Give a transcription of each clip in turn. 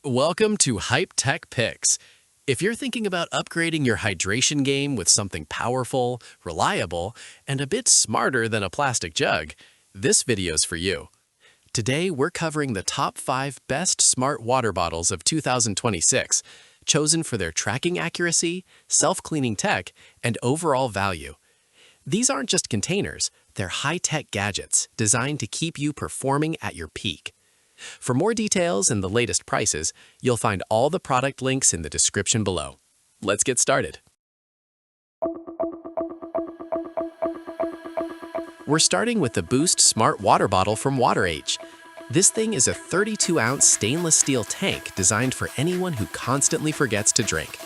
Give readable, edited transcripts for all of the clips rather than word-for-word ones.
Welcome to Hype Tech Picks. If you're thinking about upgrading your hydration game with something powerful, reliable, and a bit smarter than a plastic jug, this video's for you. Today, we're covering the top 5 best smart water bottles of 2026, chosen for their tracking accuracy, self-cleaning tech, and overall value. These aren't just containers, they're high-tech gadgets designed to keep you performing at your peak. For more details and the latest prices, you'll find all the product links in the description below. Let's get started. We're starting with the Boost Smart Water Bottle from WaterH. This thing is a 32-ounce stainless steel tank designed for anyone who constantly forgets to drink.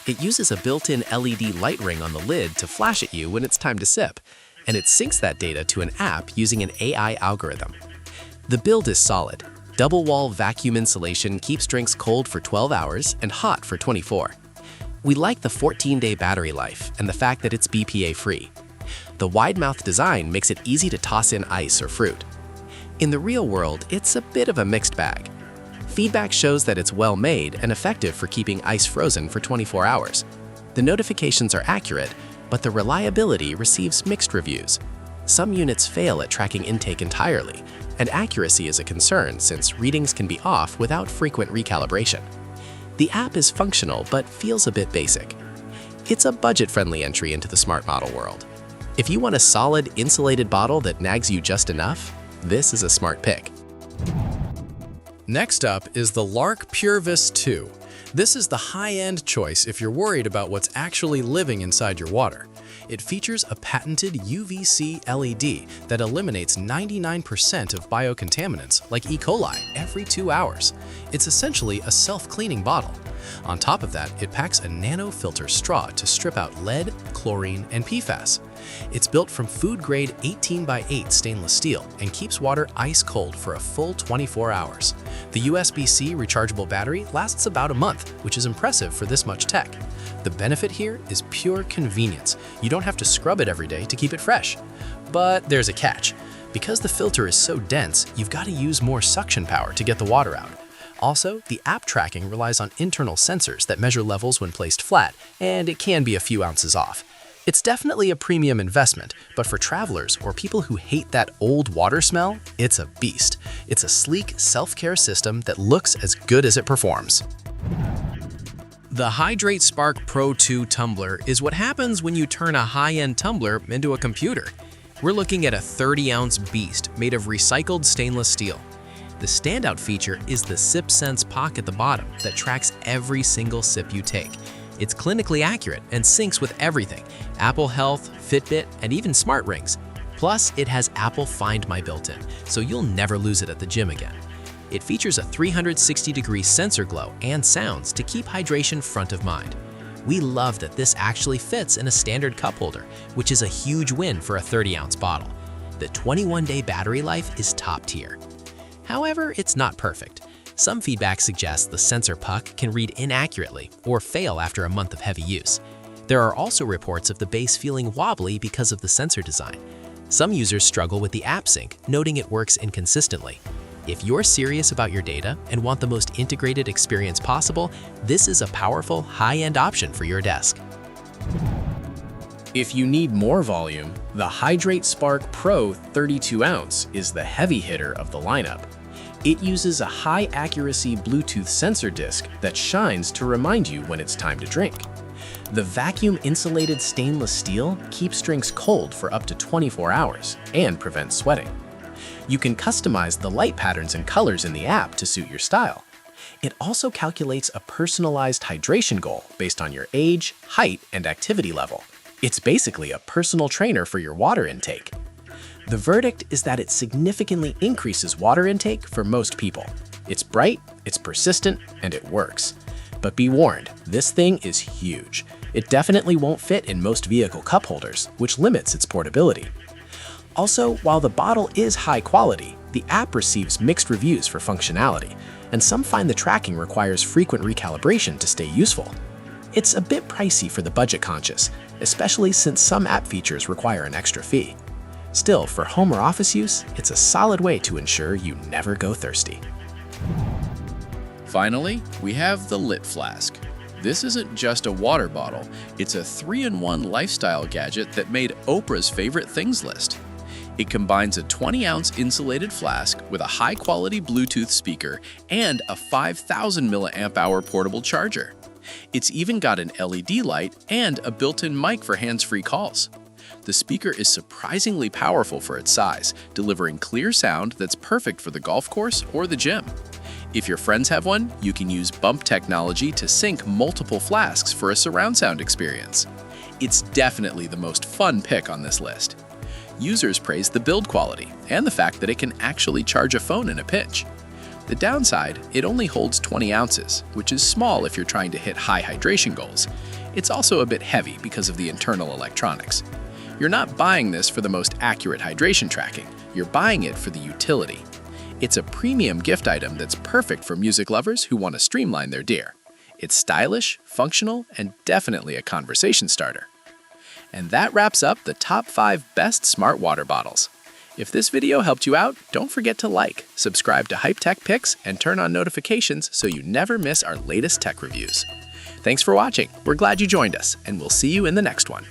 It uses a built-in LED light ring on the lid to flash at you when it's time to sip, and it syncs that data to an app using an AI algorithm. The build is solid. Double-wall vacuum insulation keeps drinks cold for 12 hours and hot for 24. We like the 14-day battery life and the fact that it's BPA-free. The wide-mouth design makes it easy to toss in ice or fruit. In the real world, it's a bit of a mixed bag. Feedback shows that it's well-made and effective for keeping ice frozen for 24 hours. The notifications are accurate, but the reliability receives mixed reviews. Some units fail at tracking intake entirely, and accuracy is a concern since readings can be off without frequent recalibration. The app is functional but feels a bit basic. It's a budget-friendly entry into the smart bottle world. If you want a solid, insulated bottle that nags you just enough, this is a smart pick. Next up is the LARQ PureVis 2. This is the high-end choice if you're worried about what's actually living inside your water. It features a patented UVC LED that eliminates 99% of biocontaminants like E. coli every 2 hours. It's essentially a self-cleaning bottle. On top of that, it packs a nano filter straw to strip out lead, chlorine, and PFAS. It's built from food-grade 18x8 stainless steel and keeps water ice cold for a full 24 hours. The USB-C rechargeable battery lasts about a month, which is impressive for this much tech. The benefit here is pure convenience. You don't have to scrub it every day to keep it fresh. But there's a catch. Because the filter is so dense, you've got to use more suction power to get the water out. Also, the app tracking relies on internal sensors that measure levels when placed flat, and it can be a few ounces off. It's definitely a premium investment, but for travelers or people who hate that old water smell, it's a beast. It's a sleek, self-care system that looks as good as it performs. The Hidrate Spark PRO 2 Tumbler is what happens when you turn a high-end tumbler into a computer. We're looking at a 30-ounce beast made of recycled stainless steel. The standout feature is the Sip Sense Pock at the bottom that tracks every single sip you take. It's clinically accurate and syncs with everything: Apple Health, Fitbit, and even smart rings. Plus, it has Apple Find My built-in, so you'll never lose it at the gym again. It features a 360-degree sensor glow and sounds to keep hydration front of mind. We love that this actually fits in a standard cup holder, which is a huge win for a 30-ounce bottle. The 21-day battery life is top tier. However, it's not perfect. Some feedback suggests the sensor puck can read inaccurately or fail after a month of heavy use. There are also reports of the base feeling wobbly because of the sensor design. Some users struggle with the app sync, noting it works inconsistently. If you're serious about your data and want the most integrated experience possible, this is a powerful, high-end option for your desk. If you need more volume, the Hidrate Spark PRO 32-ounce is the heavy hitter of the lineup. It uses a high-accuracy Bluetooth sensor disc that shines to remind you when it's time to drink. The vacuum-insulated stainless steel keeps drinks cold for up to 24 hours and prevents sweating. You can customize the light patterns and colors in the app to suit your style. It also calculates a personalized hydration goal based on your age, height, and activity level. It's basically a personal trainer for your water intake. The verdict is that it significantly increases water intake for most people. It's bright, it's persistent, and it works. But be warned, this thing is huge. It definitely won't fit in most vehicle cup holders, which limits its portability. Also, while the bottle is high quality, the app receives mixed reviews for functionality, and some find the tracking requires frequent recalibration to stay useful. It's a bit pricey for the budget conscious, especially since some app features require an extra fee. Still, for home or office use, it's a solid way to ensure you never go thirsty. Finally, we have the LitFlask. This isn't just a water bottle, it's a 3-in-1 lifestyle gadget that made Oprah's favorite things list. It combines a 20-ounce insulated flask with a high-quality Bluetooth speaker and a 5,000 mAh portable charger. It's even got an LED light and a built-in mic for hands-free calls. The speaker is surprisingly powerful for its size, delivering clear sound that's perfect for the golf course or the gym. If your friends have one, you can use bump technology to sync multiple flasks for a surround sound experience. It's definitely the most fun pick on this list. Users praise the build quality and the fact that it can actually charge a phone in a pinch. The downside, it only holds 20 ounces, which is small if you're trying to hit high hydration goals. It's also a bit heavy because of the internal electronics. You're not buying this for the most accurate hydration tracking, you're buying it for the utility. It's a premium gift item that's perfect for music lovers who want to streamline their gear. It's stylish, functional, and definitely a conversation starter. And that wraps up the top 5 best smart water bottles. If this video helped you out, don't forget to like, subscribe to Hype Tech Picks, and turn on notifications so you never miss our latest tech reviews. Thanks for watching. We're glad you joined us, and we'll see you in the next one.